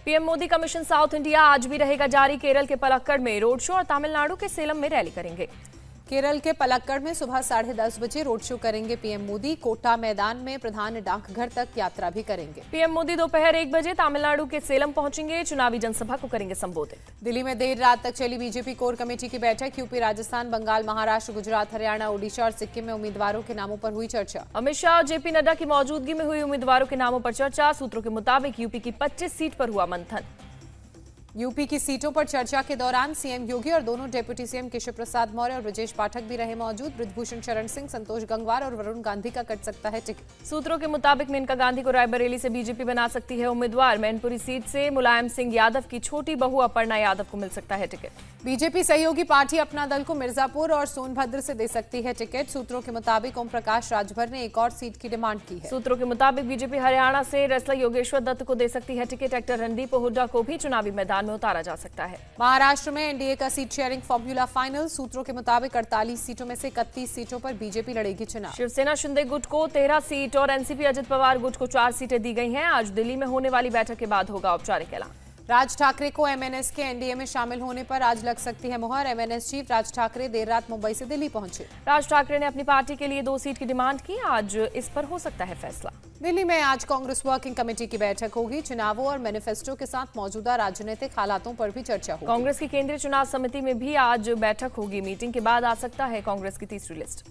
PM Modi का mission south India आज भी रहेगा जारी। केरल के पलक्कड़ में रोड शो और तमिलनाडु के सेलम में रैली करेंगे। केरल के पलक्कड़ में सुबह 10:30 बजे रोड शो करेंगे पीएम मोदी। कोटा मैदान में प्रधान डाकघर तक यात्रा भी करेंगे। पीएम मोदी दोपहर 1 बजे तमिलनाडु के सेलम पहुंचेंगे। चुनावी जनसभा को करेंगे संबोधित। दिल्ली में देर रात तक चली बीजेपी कोर कमेटी की बैठक। यूपी, राजस्थान, बंगाल, महाराष्ट्र, गुजरात, हरियाणा, ओडिशा और सिक्किम में उम्मीदवारों के नामों पर हुई चर्चा। अमित शाह और जेपी नड्डा की मौजूदगी में हुई उम्मीदवारों के नामों पर चर्चा। सूत्रों के मुताबिक यूपी की 25 सीट पर हुआ मंथन। यूपी की सीटों पर चर्चा के दौरान सीएम योगी और दोनों डिप्टी सीएम केशव प्रसाद मौर्य और ब्रजेश पाठक भी रहे मौजूद। बृजभूषण शरण सिंह, संतोष गंगवार और वरुण गांधी का कट सकता है टिकट। सूत्रों के मुताबिक मेनका गांधी को रायबरेली से बीजेपी बना सकती है उम्मीदवार। मैनपुरी सीट से मुलायम सिंह यादव की छोटी बहू अपर्णा यादव को मिल सकता है टिकट। बीजेपी सहयोगी पार्टी अपना दल को मिर्जापुर और सोनभद्र से दे सकती है टिकट। सूत्रों के मुताबिक ओम प्रकाश राजभर ने एक और सीट की डिमांड की है। सूत्रों के मुताबिक बीजेपी हरियाणा से रेसलर योगेश्वर दत्त को दे सकती है टिकट। एक्टर रणदीप हुड्डा को भी चुनावी मैदान में उतारा जा सकता है। महाराष्ट्र में एनडीए का सीट शेयरिंग फॉर्मूला फाइनल। सूत्रों के मुताबिक 48 सीटों में से 31 सीटों पर बीजेपी लड़ेगी चुनाव। शिवसेना शिंदे गुट को 13 सीट और एनसीपी अजित पवार गुट को 4 सीटें दी गई हैं। आज दिल्ली में होने वाली बैठक के बाद होगा औपचारिक ऐलान। राज ठाकरे को एमएनएस के एनडीए में शामिल होने पर आज लग सकती है मुहर। एमएनएस चीफ राज ठाकरे देर रात मुंबई से दिल्ली पहुंचे। राज ठाकरे ने अपनी पार्टी के लिए 2 सीट की डिमांड की। आज इस पर हो सकता है फैसला। दिल्ली में आज कांग्रेस वर्किंग कमेटी की बैठक होगी। चुनावों और मैनिफेस्टो के साथ मौजूदा राजनीतिक हालातों पर भी चर्चा होगी। कांग्रेस की केंद्रीय चुनाव समिति में भी आज बैठक होगी। मीटिंग के बाद आ सकता है कांग्रेस की तीसरी लिस्ट।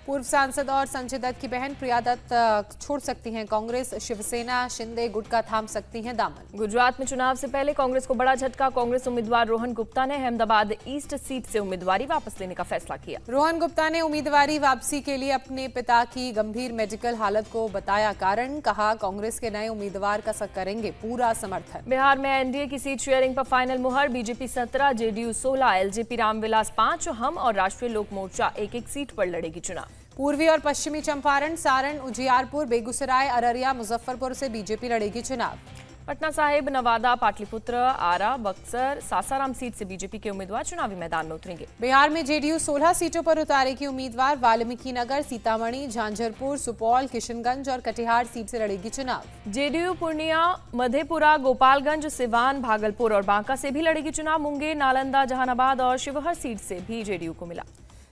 पूर्व सांसद और संजय दत्त की बहन प्रिया दत्त छोड़ सकती हैं कांग्रेस। शिवसेना शिंदे गुट का थाम सकती हैं दामन। गुजरात में चुनाव से पहले कांग्रेस को बड़ा झटका। कांग्रेस उम्मीदवार रोहन गुप्ता ने अहमदाबाद ईस्ट सीट से उम्मीदवारी वापस लेने का फैसला किया। रोहन गुप्ता ने उम्मीदवारी वापसी के लिए अपने पिता की गंभीर मेडिकल हालत को बताया कारण। कहा कांग्रेस के नए उम्मीदवार का करेंगे पूरा समर्थन। बिहार में एनडीए की सीट शेयरिंग पर फाइनल मुहर। बीजेपी 17, जेडीयू 16, एलजेपी रामविलास 5, हम और राष्ट्रीय लोक मोर्चा 1-1 सीट पर लड़ेगी चुनाव। पूर्वी और पश्चिमी चंपारण, सारण, उजियारपुर, बेगूसराय, अररिया, मुजफ्फरपुर से बीजेपी लड़ेगी चुनाव। पटना साहिब, नवादा, पाटलिपुत्र, आरा, बक्सर, सासाराम सीट से बीजेपी के उम्मीदवार चुनावी मैदान में उतरेंगे। बिहार में जेडीयू 16 सीटों पर उतारेगी उम्मीदवार। वाल्मीकि नगर, सीतामढ़ी, झांझरपुर, सुपौल, किशनगंज और कटिहार सीट से लड़ेगी चुनाव। जेडीयू पूर्णिया, मधेपुरा, गोपालगंज, सिवान, भागलपुर और बांका से भी लड़ेगी चुनाव। मुंगेर, नालंदा, जहानाबाद और शिवहर सीट से भी जेडीयू को मिला।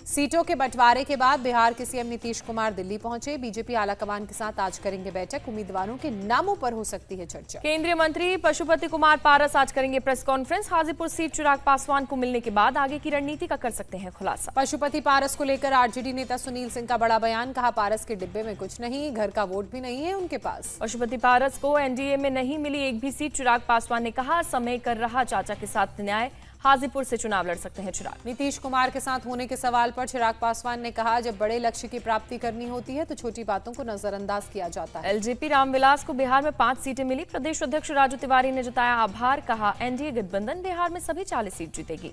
सीटों के बंटवारे के बाद बिहार के सीएम नीतीश कुमार दिल्ली पहुंचे। बीजेपी आलाकमान के साथ आज करेंगे बैठक। उम्मीदवारों के नामों पर हो सकती है चर्चा। केंद्रीय मंत्री पशुपति कुमार पारस आज करेंगे press conference. Hajipur seat Chirag Paswan को मिलने के बाद आगे की रणनीति का कर सकते हैं खुलासा। पशुपति पारस को लेकर आरजेडी नेता सुनील सिंह का बड़ा बयान। कहा पारस के डिब्बे में कुछ नहीं, घर का वोट भी नहीं है उनके पास। पशुपति पारस को एनडीए में नहीं मिली एक भी सीट। चिराग पासवान ने कहा समय कर रहा चाचा के साथ न्याय। हाजीपुर से चुनाव लड़ सकते हैं चिराग। नीतीश कुमार के साथ होने के सवाल पर चिराग पासवान ने कहा जब बड़े लक्ष्य की प्राप्ति करनी होती है तो छोटी बातों को नजरअंदाज किया जाता है। एलजेपी रामविलास को बिहार में 5 सीटें मिली। प्रदेश अध्यक्ष राजू तिवारी ने जताया आभार। कहा एनडीए गठबंधन बिहार में सभी 40 सीट जीतेगी।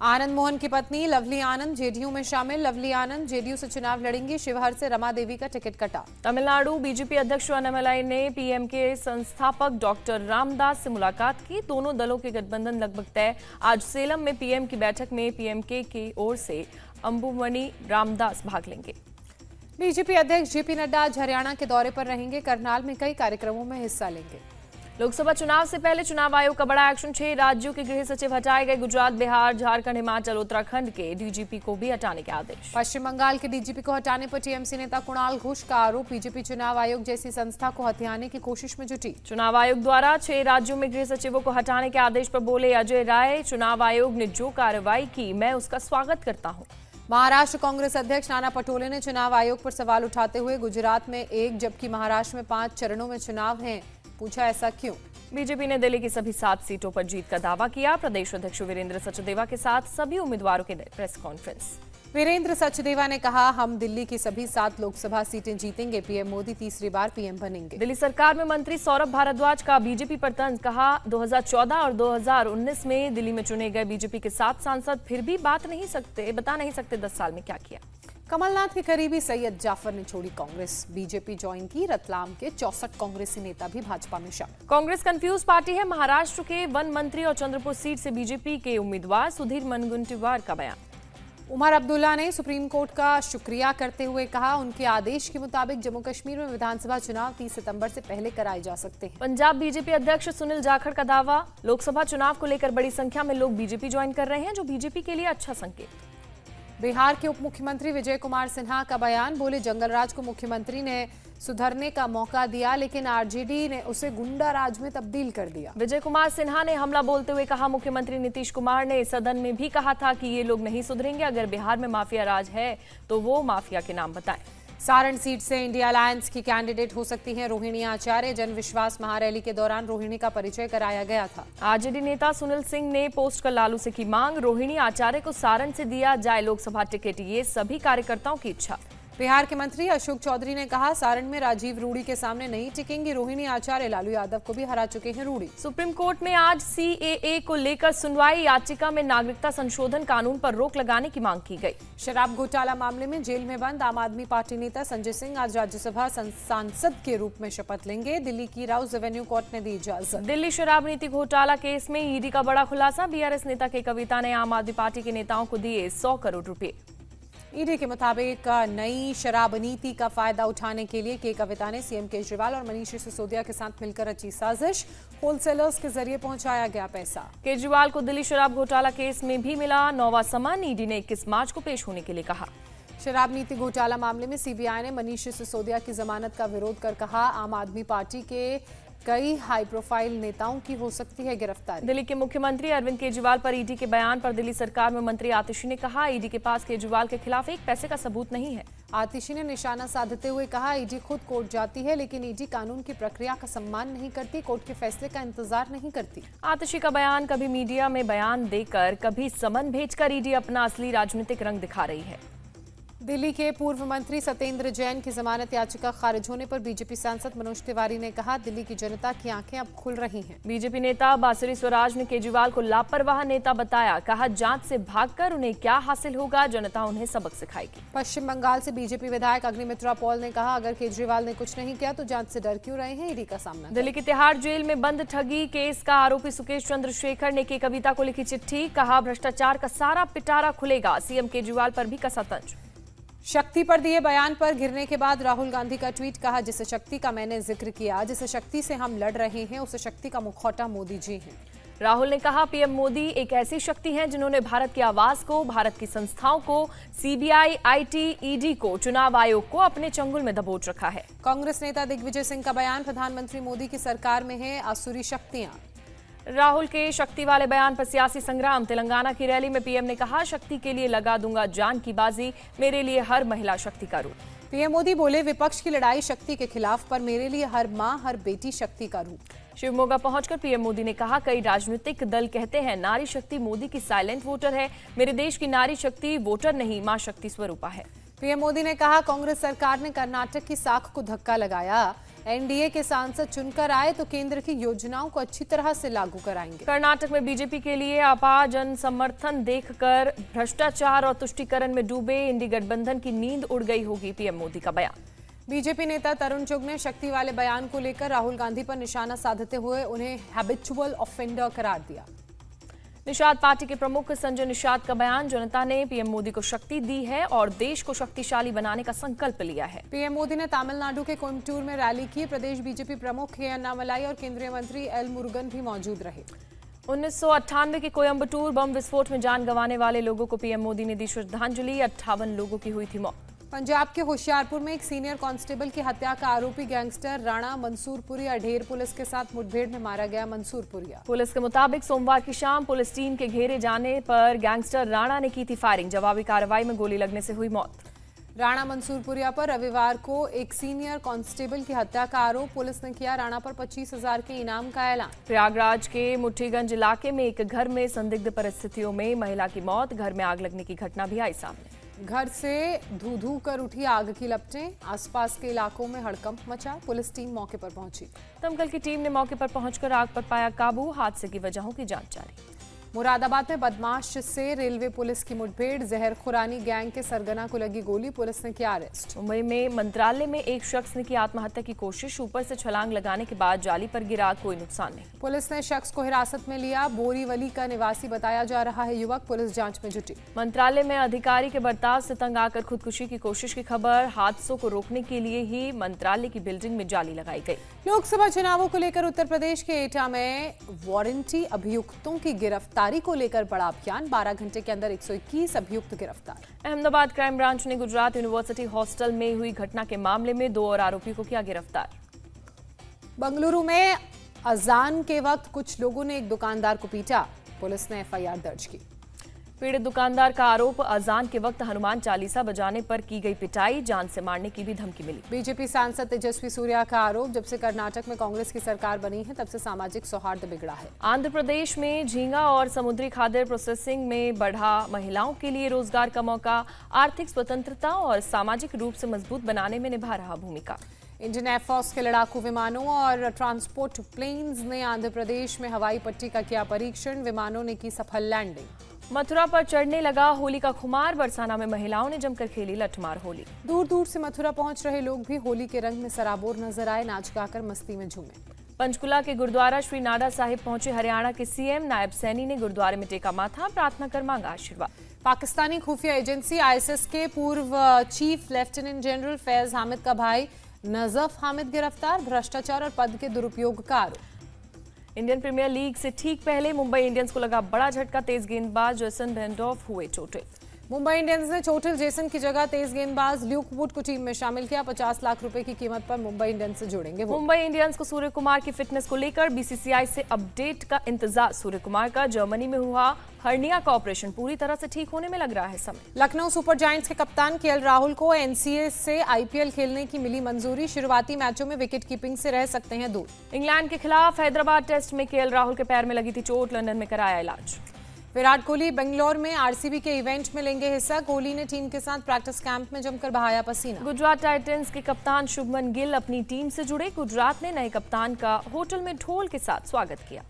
आनंद मोहन की पत्नी लवली आनंद जेडीयू में शामिल। लवली आनंद जेडीयू से चुनाव लड़ेंगी। शिवहर से रमा देवी का टिकट कटा। तमिलनाडु बीजेपी अध्यक्ष अन्नामलाई ने पीएम के संस्थापक डॉक्टर रामदास से मुलाकात की। दोनों दलों के गठबंधन लगभग तय। आज सेलम में पीएम की बैठक में पीएमके की ओर से अंबुमणि रामदास भाग लेंगे। बीजेपी अध्यक्ष जेपी नड्डा आज हरियाणा के दौरे पर रहेंगे। करनाल में कई कार्यक्रमों में हिस्सा लेंगे। लोकसभा चुनाव से पहले चुनाव आयोग का बड़ा एक्शन। 6 राज्यों के गृह सचिव हटाए गए। गुजरात, बिहार, झारखंड, हिमाचल, उत्तराखंड के डीजीपी को भी हटाने के आदेश। पश्चिम बंगाल के डीजीपी को हटाने पर टीएमसी नेता कुणाल घोष का आरोप। बीजेपी चुनाव आयोग जैसी संस्था को हथियाने की कोशिश में जुटी। चुनाव आयोग द्वारा 6 राज्यों में गृह सचिवों को हटाने के आदेश पर बोले अजय राय। चुनाव आयोग ने जो कार्रवाई की मैं उसका स्वागत करता हूँ। महाराष्ट्र कांग्रेस अध्यक्ष नाना पटोले ने चुनाव आयोग पर सवाल उठाते हुए गुजरात में 1 जबकि महाराष्ट्र में 5 चरणों में चुनाव हैं, पूछा ऐसा क्यों। बीजेपी ने दिल्ली की सभी 7 सीटों पर जीत का दावा किया। प्रदेश अध्यक्ष वीरेंद्र सचदेवा के साथ सभी उम्मीदवारों के प्रेस कॉन्फ्रेंस। वीरेंद्र सचदेवा ने कहा हम दिल्ली की सभी 7 लोकसभा सीटें जीतेंगे। पीएम मोदी तीसरी बार पीएम बनेंगे। दिल्ली सरकार में मंत्री सौरभ भारद्वाज का बीजेपी पर तंज। कहा 2014 और 2019 में दिल्ली में चुने गए बीजेपी के 7 सांसद फिर भी बता नहीं सकते 10 साल में क्या किया। कमलनाथ के करीबी सैयद जाफर ने छोड़ी कांग्रेस। बीजेपी ज्वाइन की। रतलाम के 64 कांग्रेसी नेता भी भाजपा में शामिल। कांग्रेस कंफ्यूज पार्टी है। महाराष्ट्र के वन मंत्री और चंद्रपुर सीट से बीजेपी के उम्मीदवार सुधीर मुनगंटीवार का बयान। उमर अब्दुल्ला ने सुप्रीम कोर्ट का शुक्रिया करते हुए कहा, उनके आदेश के मुताबिक जम्मू कश्मीर में विधानसभा चुनाव 30 सितंबर से पहले कराए जा सकते हैं। पंजाब बीजेपी अध्यक्ष सुनील जाखड़ का दावा, लोकसभा चुनाव को लेकर बड़ी संख्या में लोग बीजेपी ज्वाइन कर रहे हैं, जो बीजेपी के लिए अच्छा संकेत। बिहार के उप मुख्यमंत्री विजय कुमार सिन्हा का बयान, बोले जंगलराज को मुख्यमंत्री ने सुधरने का मौका दिया, लेकिन आरजेडी ने उसे गुंडा राज में तब्दील कर दिया। विजय कुमार सिन्हा ने हमला बोलते हुए कहा, मुख्यमंत्री नीतीश कुमार ने सदन में भी कहा था कि ये लोग नहीं सुधरेंगे, अगर बिहार में माफिया राज है तो वो माफिया के नाम बताएं। सारण सीट से इंडिया अलायंस की कैंडिडेट हो सकती हैं रोहिणी आचार्य। जन विश्वास महारैली के दौरान रोहिणी का परिचय कराया गया था। आरजेडी नेता सुनील सिंह ने पोस्ट कर लालू से की मांग, रोहिणी आचार्य को सारण से दिया जाए लोकसभा टिकट, ये सभी कार्यकर्ताओं की इच्छा। बिहार के मंत्री अशोक चौधरी ने कहा, सारण में राजीव रूडी के सामने नहीं टिकेंगी रोहिणी आचार्य, लालू यादव को भी हरा चुके हैं रूडी। सुप्रीम कोर्ट में आज सीएए को लेकर सुनवाई, याचिका में नागरिकता संशोधन कानून पर रोक लगाने की मांग की गई। शराब घोटाला मामले में जेल में बंद आम आदमी पार्टी नेता संजय सिंह आज राज्यसभा सांसद के रूप में शपथ लेंगे। दिल्ली की राउज एवेन्यू कोर्ट ने दी इजाजत। दिल्ली शराब नीति घोटाला केस में ईडी का बड़ा खुलासा, बीआरएस नेता के कविता ने आम आदमी पार्टी के नेताओं को दिए 100 करोड़ रुपए। ईडी के मुताबिक नई शराब नीति का फायदा उठाने के लिए के कविता ने सीएम केजरीवाल और मनीष सिसोदिया के साथ मिलकर रची साजिश, होलसेलर्स के जरिए पहुंचाया गया पैसा। केजरीवाल को दिल्ली शराब घोटाला केस में भी मिला नौवां समन, ईडी ने 21 मार्च को पेश होने के लिए कहा। शराब नीति घोटाला मामले में सीबीआई ने मनीष सिसोदिया की जमानत का विरोध कर कहा, आम आदमी पार्टी के कई हाई प्रोफाइल नेताओं की हो सकती है गिरफ्तारी। दिल्ली के मुख्यमंत्री अरविंद केजरीवाल पर ईडी के बयान पर दिल्ली सरकार में मंत्री आतिशी ने कहा, ईडी के पास केजरीवाल के खिलाफ एक पैसे का सबूत नहीं है। आतिशी ने निशाना साधते हुए कहा, ईडी खुद कोर्ट जाती है, लेकिन ईडी कानून की प्रक्रिया का सम्मान नहीं करती, कोर्ट के फैसले का इंतजार नहीं करती। आतिशी का बयान, कभी मीडिया में बयान देकर, कभी समन भेजकर ईडी अपना असली राजनीतिक रंग दिखा रही है। दिल्ली के पूर्व मंत्री सत्येंद्र जैन की जमानत याचिका खारिज होने पर बीजेपी सांसद मनोज तिवारी ने कहा, दिल्ली की जनता की आंखें अब खुल रही हैं। बीजेपी नेता बासुरी स्वराज ने केजरीवाल को लापरवाह नेता बताया, कहा जांच से भागकर उन्हें क्या हासिल होगा, जनता उन्हें सबक सिखाएगी। पश्चिम बंगाल से बीजेपी विधायक अग्निमित्रा पॉल ने कहा, अगर केजरीवाल ने कुछ नहीं किया तो जांच से डर क्यों रहे हैं, ईडी का सामना। दिल्ली की तिहाड़ जेल में बंद ठगी केस का आरोपी सुकेश चंद्रशेखर ने के कविता को लिखी चिट्ठी, कहा भ्रष्टाचार का सारा पिटारा खुलेगा, सीएम केजरीवाल पर भी कसा तंज। शक्ति पर दिए बयान पर घिरने के बाद राहुल गांधी का ट्वीट, कहा जिस शक्ति का मैंने जिक्र किया, जिस शक्ति से हम लड़ रहे हैं, उस शक्ति का मुखौटा मोदी जी हैं। राहुल ने कहा, पीएम मोदी एक ऐसी शक्ति हैं जिन्होंने भारत की आवाज को, भारत की संस्थाओं को, सीबीआई, आईटी, ईडी को, चुनाव आयोग को अपने चंगुल में दबोच रखा है। कांग्रेस नेता दिग्विजय सिंह का बयान, प्रधानमंत्री मोदी की सरकार में है आसुरी शक्तियां। राहुल के शक्ति वाले बयान पर सियासी संग्राम, तेलंगाना की रैली में पीएम ने कहा, शक्ति के लिए लगा दूंगा जान की बाजी, मेरे लिए हर महिला शक्ति का रूप। पीएम मोदी बोले, विपक्ष की लड़ाई शक्ति के खिलाफ, पर मेरे लिए हर मां, हर बेटी शक्ति का रूप। शिवमोगा पहुंचकर पीएम मोदी ने कहा, कई राजनीतिक दल कहते हैं नारी शक्ति मोदी की साइलेंट वोटर है, मेरे देश की नारी शक्ति वोटर नहीं, मां शक्ति स्वरूपा है। पीएम मोदी ने कहा, कांग्रेस सरकार ने कर्नाटक की साख को धक्का लगाया, एनडीए के सांसद चुनकर आए तो केंद्र की योजनाओं को अच्छी तरह से लागू कराएंगे। कर्नाटक में बीजेपी के लिए अपार जन समर्थन देखकर भ्रष्टाचार और तुष्टीकरण में डूबे इंडी गठबंधन की नींद उड़ गई होगी, पीएम मोदी का बयान। बीजेपी नेता तरुण चुग ने शक्ति वाले बयान को लेकर राहुल गांधी पर निशाना साधते हुए उन्हें हैबिचुअल ऑफेंडर करार दिया। निषाद पार्टी के प्रमुख संजय निषाद का बयान, जनता ने पीएम मोदी को शक्ति दी है और देश को शक्तिशाली बनाने का संकल्प लिया है। पीएम मोदी ने तमिलनाडु के कोयम्बटूर में रैली की, प्रदेश बीजेपी प्रमुख के अन्नामलाई और केंद्रीय मंत्री एल मुरुगन भी मौजूद रहे। 1998 के कोयम्बटूर बम विस्फोट में जान गंवाने वाले लोगों को पीएम मोदी ने दी श्रद्धांजलि, 58 लोगों की हुई थी मौत। पंजाब के होशियारपुर में एक सीनियर कांस्टेबल की हत्या का आरोपी गैंगस्टर राणा मंसूरपुरिया ढेर पुलिस के साथ मुठभेड़ में मारा गया। मंसूरपुरिया पुलिस के मुताबिक सोमवार की शाम पुलिस टीम के घेरे जाने पर गैंगस्टर राणा ने की थी फायरिंग, जवाबी कार्रवाई में गोली लगने से हुई मौत। राणा मंसूरपुरिया पर रविवार को एक सीनियर कांस्टेबल की हत्या का आरोप, पुलिस ने किया राणा पर 25,000 के इनाम का ऐलान। प्रयागराज के मुठीगंज इलाके में एक घर में संदिग्ध परिस्थितियों में महिला की मौत, घर में आग लगने की घटना भी आई सामने। घर से धू धू कर उठी आग की लपटें, आसपास के इलाकों में हड़कंप मचा, पुलिस टीम मौके पर पहुंची। दमकल की टीम ने मौके पर पहुंचकर आग पर पाया काबू, हादसे की वजहों की जांच जारी। मुरादाबाद में बदमाश से रेलवे पुलिस की मुठभेड़, जहर खुरानी गैंग के सरगना को लगी गोली, पुलिस ने किया अरेस्ट। मुंबई में मंत्रालय में एक शख्स ने की आत्महत्या की कोशिश, ऊपर से छलांग लगाने के बाद जाली पर गिरा, कोई नुकसान नहीं। पुलिस ने शख्स को हिरासत में लिया, बोरीवली का निवासी बताया जा रहा है युवक, पुलिस जांच में जुटी। मंत्रालय में अधिकारी के बर्ताव से तंग आकर खुदकुशी की कोशिश की खबर, हादसों को रोकने के लिए ही मंत्रालय की बिल्डिंग में जाली लगाई गई। लोकसभा चुनावों को लेकर उत्तर प्रदेश के एटा में वारंटी अभियुक्तों की गिरफ्तारी को लेकर बड़ा अभियान, 12 घंटे के अंदर 121 अभियुक्त गिरफ्तार। अहमदाबाद क्राइम ब्रांच ने गुजरात यूनिवर्सिटी हॉस्टल में हुई घटना के मामले में 2 और आरोपियों को किया गिरफ्तार। बंगलुरु में अजान के वक्त कुछ लोगों ने एक दुकानदार को पीटा, पुलिस ने एफआईआर दर्ज की। पीड़ित दुकानदार का आरोप, अजान के वक्त हनुमान चालीसा बजाने पर की गई पिटाई, जान से मारने की भी धमकी मिली। बीजेपी सांसद तेजस्वी सूर्या का आरोप, जब से कर्नाटक में कांग्रेस की सरकार बनी है तब से सामाजिक सौहार्द बिगड़ा है। आंध्र प्रदेश में झींगा और समुद्री खाद्य प्रोसेसिंग में बढ़ा, महिलाओं के लिए रोजगार का मौका, आर्थिक स्वतंत्रता और सामाजिक रूप से मजबूत बनाने में निभा रहा भूमिका। इंडियन एयरफोर्स के लड़ाकू विमानों और ट्रांसपोर्ट प्लेन्स ने आंध्र प्रदेश में हवाई पट्टी का किया परीक्षण, विमानों ने की सफल लैंडिंग। मथुरा पर चढ़ने लगा होली का खुमार, बरसाना में महिलाओं ने जमकर खेली लठमार होली। दूर दूर से मथुरा पहुंच रहे लोग भी होली के रंग में सराबोर नजर आए, नाच गाकर मस्ती में झूमे। पंचकुला के गुरुद्वारा श्री नाडा साहिब पहुंचे हरियाणा के सीएम, नायब सैनी ने गुरुद्वारे में टेका माथा, प्रार्थना कर मांगा आशीर्वाद। पाकिस्तानी खुफिया एजेंसी आईएसएस के पूर्व chief lieutenant general Faiz Hamid का भाई नजफ हामिद गिरफ्तार, भ्रष्टाचार और पद के दुरुपयोग का आरोप। इंडियन प्रीमियर लीग से ठीक पहले मुंबई इंडियंस को लगा बड़ा झटका, तेज गेंदबाज जेसन बेंडॉफ हुए चोटिल। मुंबई इंडियंस ने चोटिल जेसन की जगह तेज गेंदबाज ल्यूक वुड को टीम में शामिल किया, 50 लाख रुपए की कीमत पर मुंबई इंडियंस से जुड़ेंगे वो। मुंबई इंडियंस को सूर्य कुमार की फिटनेस को लेकर बीसीसीआई से अपडेट का इंतजार, सूर्य कुमार का जर्मनी में हुआ हर्निया का ऑपरेशन पूरी तरह से ठीक होने में लग रहा है समय। लखनऊ सुपर जायंट्स के कप्तान केएल राहुल को एनसीए से आईपीएल खेलने की मिली मंजूरी, शुरुआती मैचों में विकेट कीपिंग से रह सकते हैं दूर। इंग्लैंड के खिलाफ हैदराबाद टेस्ट में केएल राहुल के पैर में लगी थी चोट, लंदन में कराया इलाज। विराट कोहली बेंगलोर में आरसीबी के इवेंट में लेंगे हिस्सा, कोहली ने टीम के साथ प्रैक्टिस कैंप में जमकर बहाया पसीना। गुजरात टाइटंस के कप्तान शुभमन गिल अपनी टीम से जुड़े, गुजरात ने नए कप्तान का होटल में ढोल के साथ स्वागत किया।